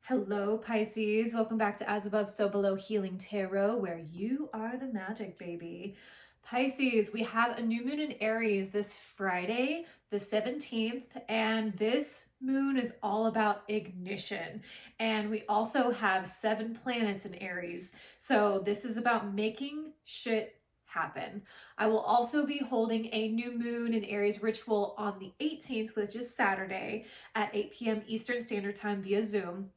Hello, Pisces. Welcome back to As Above, So Below Healing Tarot, where you are the magic, baby. Pisces, we have a new moon in Aries this Friday, the 17th, and this moon is all about ignition. And we also have 7 planets in Aries. So this is about making shit happen. I will also be holding a new moon in Aries ritual on the 18th, which is Saturday at 8 p.m. Eastern Standard Time via Zoom.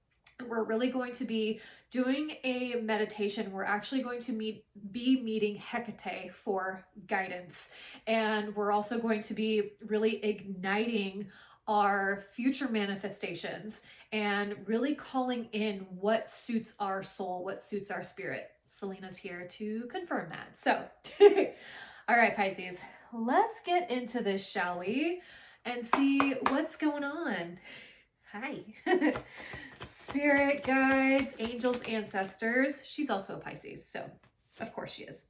We're really going to be doing a meditation. We're actually going to be meeting Hecate for guidance. And we're also going to be really igniting our future manifestations and really calling in what suits our soul, what suits our spirit. Selena's here to confirm that. So, all right, Pisces, let's get into this, shall we? And see what's going on. Hi. Spirit guides, angels, ancestors. She's also a Pisces, so of course she is.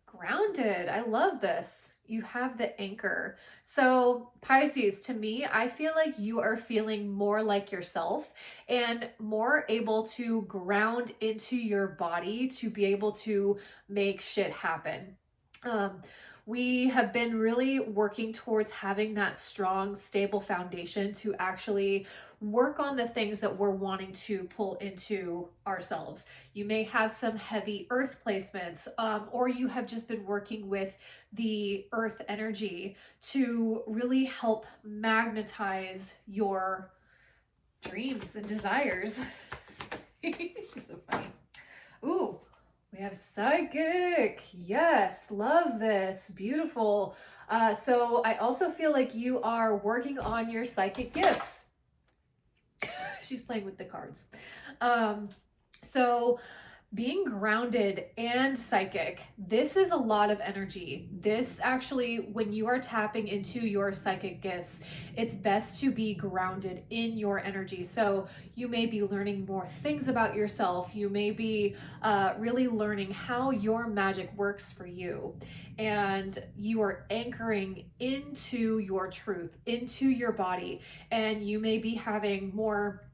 Grounded. I love this. You have the anchor. So Pisces, to me, I feel like you are feeling more like yourself and more able to ground into your body to be able to make shit happen. We have been really working towards having that strong, stable foundation to actually work on the things that we're wanting to pull into ourselves. You may have some heavy earth placements, or you have just been working with the earth energy to really help magnetize your dreams and desires. She's so funny. Ooh. We have psychic. Yes, love this. Beautiful. So I also feel like you are working on your psychic gifts. She's playing with the cards. So being grounded and psychic, this is a lot of energy. This actually, when you are tapping into your psychic gifts, it's best to be grounded in your energy. So you may be learning more things about yourself. You may be really learning how your magic works for you. And you are anchoring into your truth, into your body. And you may be having more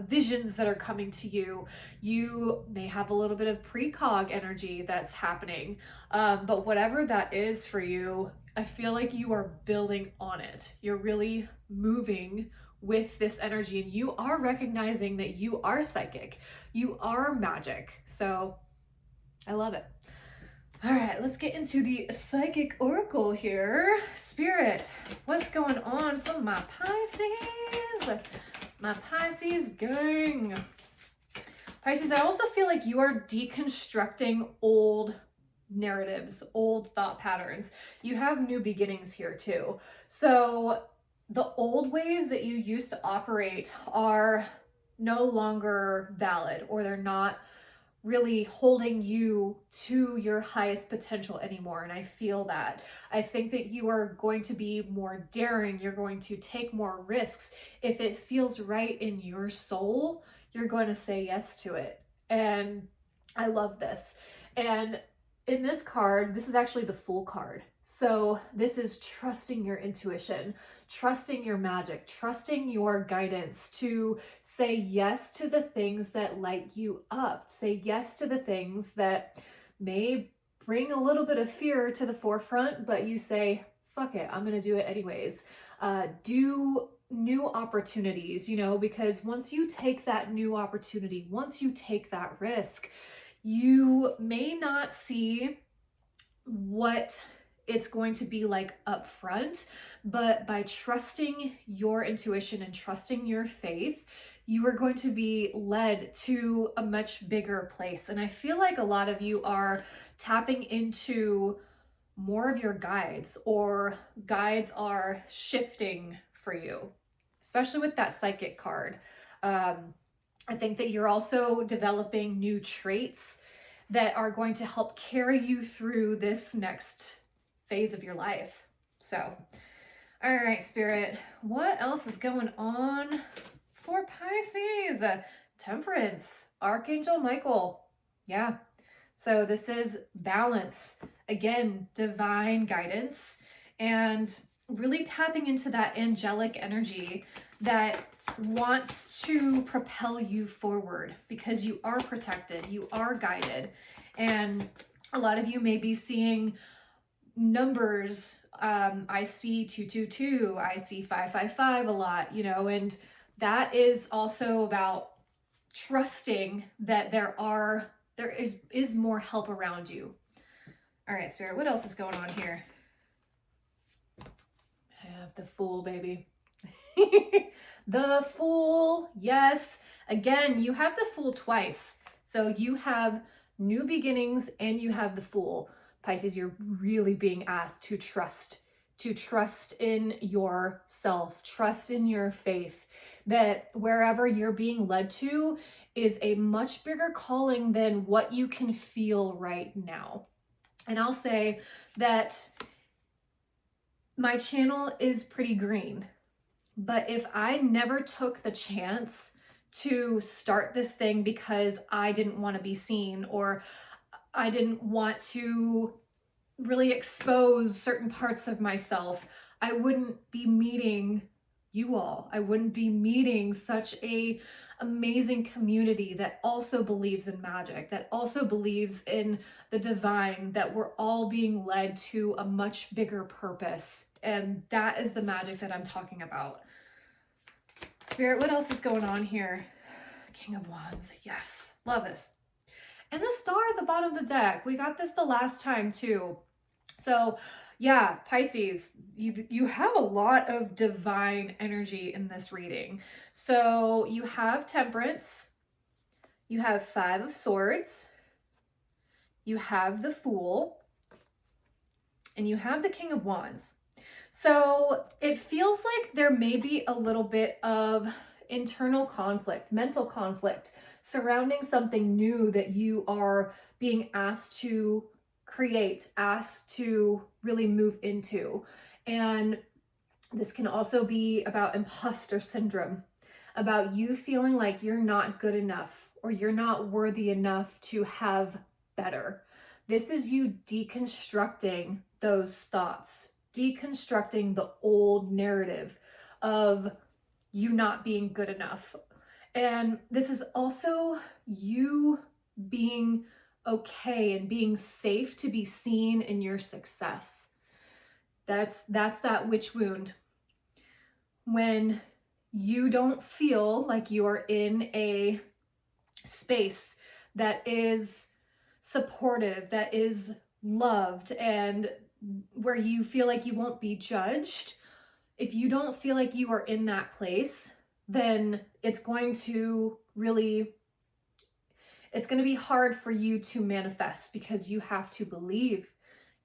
visions that are coming to you. You may have a little bit of precog energy that's happening, but whatever that is for you, I feel like you are building on it. You're really moving with this energy, and you are recognizing that you are psychic, you are magic. So I love it. All right, let's get into the psychic oracle here. Spirit, what's going on for my Pisces? My Pisces gang. Pisces, I also feel like you are deconstructing old narratives, old thought patterns. You have new beginnings here too. So the old ways that you used to operate are no longer valid, or they're not really holding you to your highest potential anymore. And I feel that. I think that you are going to be more daring. You're going to take more risks. If it feels right in your soul, you're going to say yes to it. And I love this. And in this card, this is actually the Fool card. So this is trusting your intuition, trusting your magic, trusting your guidance to say yes to the things that light you up, say yes to the things that may bring a little bit of fear to the forefront, but you say, fuck it, I'm going to do it anyways. Do new opportunities, because once you take that new opportunity, once you take that risk, you may not see what it's going to be like up front, but by trusting your intuition and trusting your faith, you are going to be led to a much bigger place. And I feel like a lot of you are tapping into more of your guides, or guides are shifting for you, especially with that psychic card. I think that you're also developing new traits that are going to help carry you through this next phase of your life. So, all right, Spirit, what else is going on for Pisces? Temperance, Archangel Michael. Yeah. So this is balance. Again, divine guidance, and really tapping into that angelic energy that wants to propel you forward because you are protected, you are guided. And a lot of you may be seeing numbers. I see 222, I see 555 a lot, you know, and that is also about trusting that there is more help around you. All right, Spirit, what else is going on here? I have the Fool, baby. The Fool, yes. Again, you have the Fool twice. So you have new beginnings and you have the Fool. Pisces, you're really being asked to trust in yourself, trust in your faith, that wherever you're being led to is a much bigger calling than what you can feel right now. And I'll say that my channel is pretty green, but if I never took the chance to start this thing because I didn't want to be seen, or I didn't want to really expose certain parts of myself, I wouldn't be meeting you all. I wouldn't be meeting such a amazing community that also believes in magic, that also believes in the divine, that we're all being led to a much bigger purpose. And that is the magic that I'm talking about. Spirit, what else is going on here? King of Wands, yes, love this. And the star at the bottom of the deck, we got this the last time too. So yeah, Pisces, you have a lot of divine energy in this reading. So you have Temperance, you have Five of Swords, you have the Fool, and you have the King of Wands. So it feels like there may be a little bit of internal conflict, mental conflict surrounding something new that you are being asked to create, asked to really move into. And this can also be about imposter syndrome, about you feeling like you're not good enough or you're not worthy enough to have better. This is you deconstructing those thoughts, deconstructing the old narrative of you not being good enough. And this is also you being okay and being safe to be seen in your success. That's that witch wound. When you don't feel like you are in a space that is supportive, that is loved, and where you feel like you won't be judged, if you don't feel like you are in that place, then it's going to be hard for you to manifest, because you have to believe.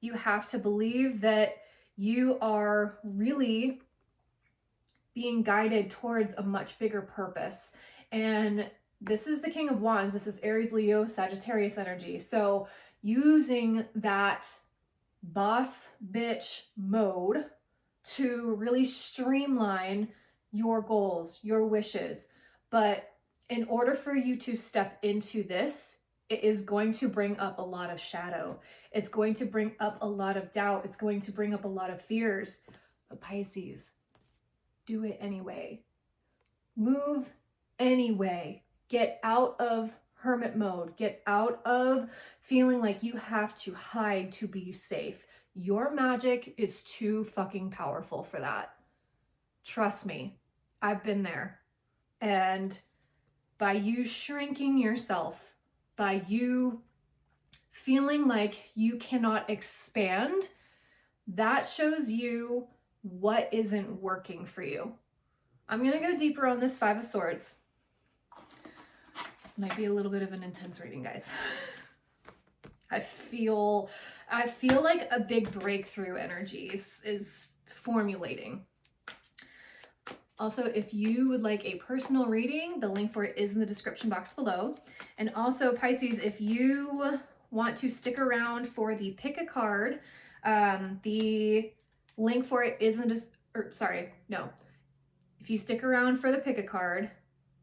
You have to believe that you are really being guided towards a much bigger purpose. And this is the King of Wands. This is Aries, Leo, Sagittarius energy. So using that boss bitch mode to really streamline your goals, your wishes. But in order for you to step into this, it is going to bring up a lot of shadow. It's going to bring up a lot of doubt. It's going to bring up a lot of fears. But Pisces, do it anyway. Move anyway. Get out of hermit mode. Get out of feeling like you have to hide to be safe. Your magic is too fucking powerful for that. Trust me, I've been there. And by you shrinking yourself, by you feeling like you cannot expand, that shows you what isn't working for you. I'm going to go deeper on this Five of Swords. This might be a little bit of an intense reading, guys. I feel like a big breakthrough energy is formulating. Also, if you would like a personal reading, the link for it is in the description box below. And also, Pisces, if you want to stick around for the pick a card, the link for it is in the if you stick around for the pick a card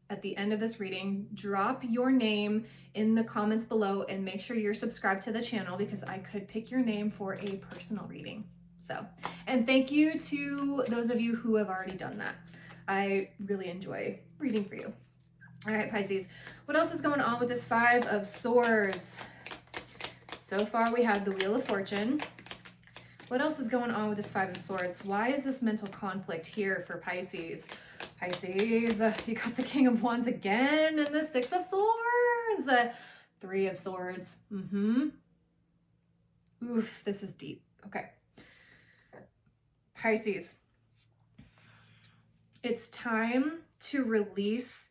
at the end of this reading, drop your name in the comments below and make sure you're subscribed to the channel, because I could pick your name for a personal reading. So, and thank you to those of you who have already done that. I really enjoy reading for you. All right, Pisces, what else is going on with this Five of Swords? So far, we have the Wheel of Fortune. What else is going on with this Five of Swords? Why is this mental conflict here for Pisces? Pisces, you got the King of Wands again and the Six of Swords. Three of Swords. Oof, this is deep. Okay. Pisces, it's time to release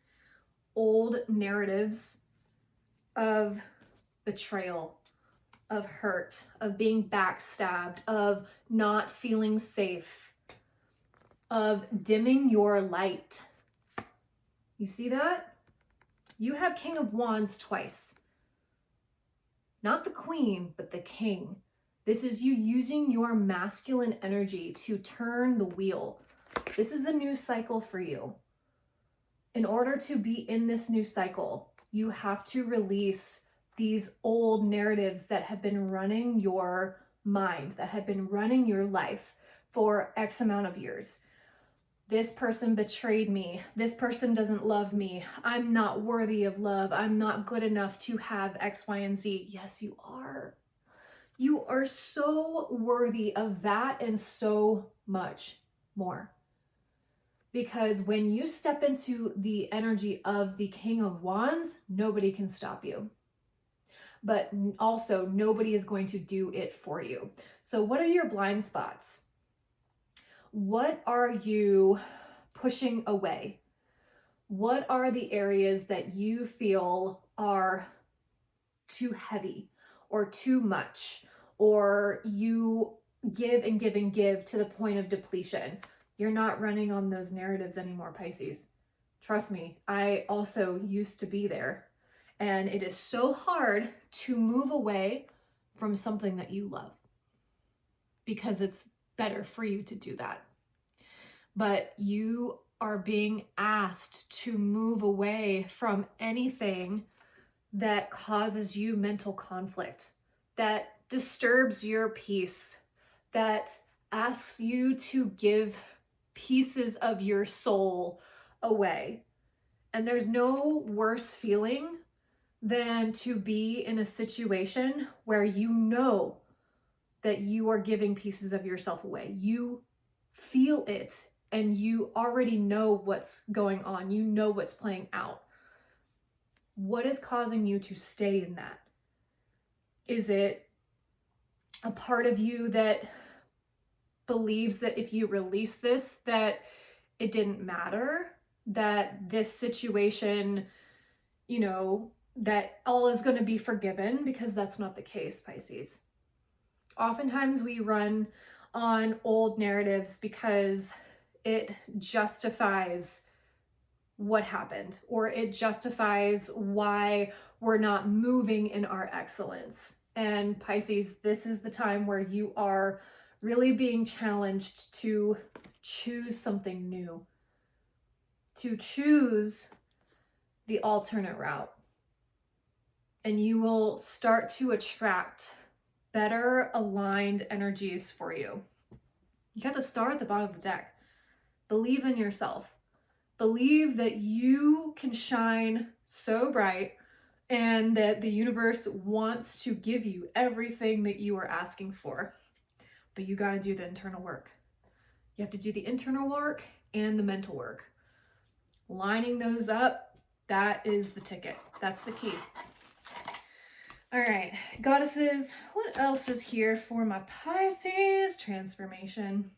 old narratives of betrayal, of hurt, of being backstabbed, of not feeling safe, of dimming your light. You see that? You have King of Wands twice. Not the Queen, but the King. This is you using your masculine energy to turn the wheel. This is a new cycle for you. In order to be in this new cycle, you have to release these old narratives that have been running your mind, that have been running your life for X amount of years. This person betrayed me. This person doesn't love me. I'm not worthy of love. I'm not good enough to have X, Y, and Z. Yes, you are. You are so worthy of that and so much more. Because when you step into the energy of the King of Wands, nobody can stop you. But also, nobody is going to do it for you. So what are your blind spots? What are you pushing away? What are the areas that you feel are too heavy or too much, or you give and give and give to the point of depletion? You're not running on those narratives anymore, Pisces. Trust me, I also used to be there. And it is so hard to move away from something that you love because it's better for you to do that. But you are being asked to move away from anything that causes you mental conflict, that disturbs your peace, that asks you to give pieces of your soul away. And there's no worse feeling than to be in a situation where you know that you are giving pieces of yourself away. You feel it and you already know what's going on. You know what's playing out. What is causing you to stay in that? Is it a part of you that believes that if you release this, that it didn't matter, that this situation, that all is going to be forgiven? Because that's not the case, Pisces. Oftentimes we run on old narratives because it justifies what happened, or it justifies why we're not moving in our excellence. And Pisces, this is the time where you are really being challenged to choose something new, to choose the alternate route. And you will start to attract better aligned energies for you. You got the Star at the bottom of the deck. Believe in yourself. Believe that you can shine so bright and that the universe wants to give you everything that you are asking for. But you got to do the internal work. You have to do the internal work and the mental work. Lining those up, that is the ticket. That's the key. All right, goddesses, what else is here for my Pisces? Transformation.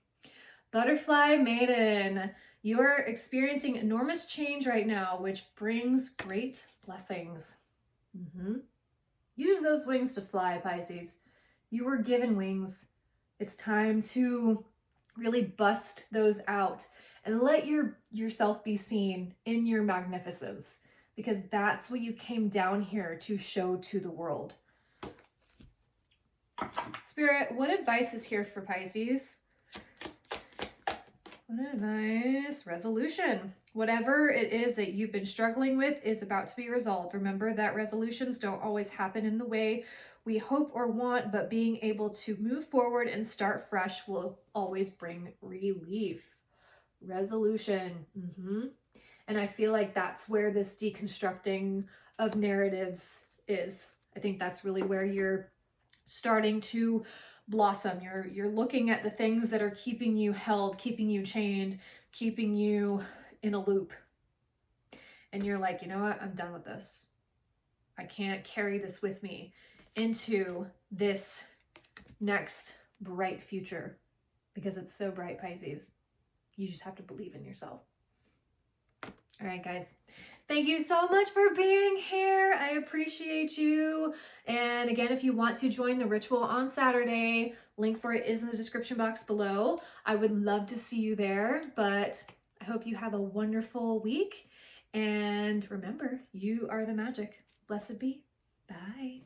Butterfly Maiden, you are experiencing enormous change right now, which brings great blessings. Use those wings to fly, Pisces. You were given wings. It's time to really bust those out and let yourself be seen in your magnificence, because that's what you came down here to show to the world. Spirit, what advice is here for Pisces? What advice? Resolution. Whatever it is that you've been struggling with is about to be resolved. Remember that resolutions don't always happen in the way we hope or want, but being able to move forward and start fresh will always bring relief. resolution. And I feel like that's where this deconstructing of narratives is. I think that's really where you're starting to blossom. You're looking at the things that are keeping you held, keeping you chained, keeping you in a loop. And you're like, you know what? I'm done with this. I can't carry this with me into this next bright future, because it's so bright, Pisces. You just have to believe in yourself. All right, guys. Thank you so much for being here. I appreciate you. And again, if you want to join the ritual on Saturday, link for it is in the description box below. I would love to see you there, but I hope you have a wonderful week. And remember, you are the magic. Blessed be. Bye.